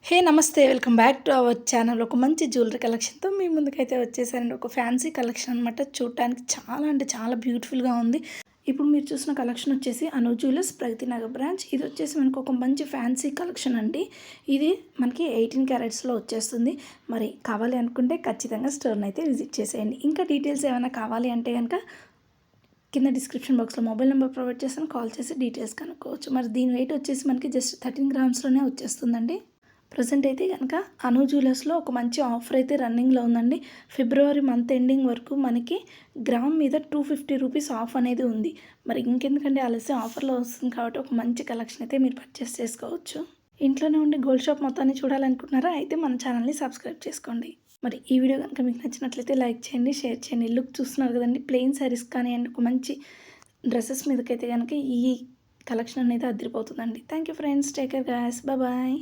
హే నమస్తే welcome back to our channel. ఒక మంచి జ్యువెలరీ కలెక్షన్తో మీ ముందుకైతే వచ్చేసానండి. ఒక ఫ్యాన్సీ కలెక్షన్ అనమాట. చూడటానికి చాలా అంటే చాలా బ్యూటిఫుల్గా ఉంది. ఇప్పుడు మీరు చూసిన కలెక్షన్ వచ్చేసి అను జ్యువెలర్స్ ప్రగతి నగర్ బ్రాంచ్. ఇది వచ్చేసి మనకు ఒక మంచి ఫ్యాన్సీ కలెక్షన్ అండి. ఇది మనకి 18 క్యారెట్స్లో వచ్చేస్తుంది. మరి కావాలి అనుకుంటే ఖచ్చితంగా స్టోర్ని అయితే విజిట్ చేసేయండి. ఇంకా డీటెయిల్స్ ఏమైనా కావాలి అంటే కనుక కింద డిస్క్రిప్షన్ బాక్స్లో మొబైల్ నెంబర్ ప్రొవైడ్ చేస్తాను, కాల్ చేసి డీటెయిల్స్ కనుక్కోవచ్చు. మరి దీని వెయిట్ వచ్చేసి మనకి జస్ట్ 13 గ్రామ్స్లోనే వచ్చేస్తుందండి. ప్రజెంట్ అయితే కనుక అను జ్యువెలర్స్లో ఒక మంచి ఆఫర్ అయితే రన్నింగ్లో ఉందండి. ఫిబ్రవరి మంత్ ఎండింగ్ వరకు మనకి గ్రామ్ మీద 250 రూపీస్ ఆఫ్ అనేది ఉంది. మరి ఇంకెందుకంటే ఆలస్యం, ఆఫర్లో వస్తుంది కాబట్టి ఒక మంచి కలెక్షన్ అయితే మీరు పర్చేస్ చేసుకోవచ్చు. ఇంట్లోనే ఉండి గోల్డ్ షాప్ మొత్తాన్ని చూడాలనుకుంటున్నారా? అయితే మన ఛానల్ని సబ్స్క్రైబ్ చేసుకోండి. మరి ఈ వీడియో కనుక మీకు నచ్చినట్లయితే లైక్ చేయండి, షేర్ చేయండి. లుక్ చూస్తున్నారు కదండి, ప్లెయిన్ శారీస్ కానివ్వండి, ఒక మంచి డ్రెస్సెస్ మీదకైతే కనుక ఈ కలెక్షన్ అనేది అదిరిపోతుందండి. Thank you friends, take care guys, bye.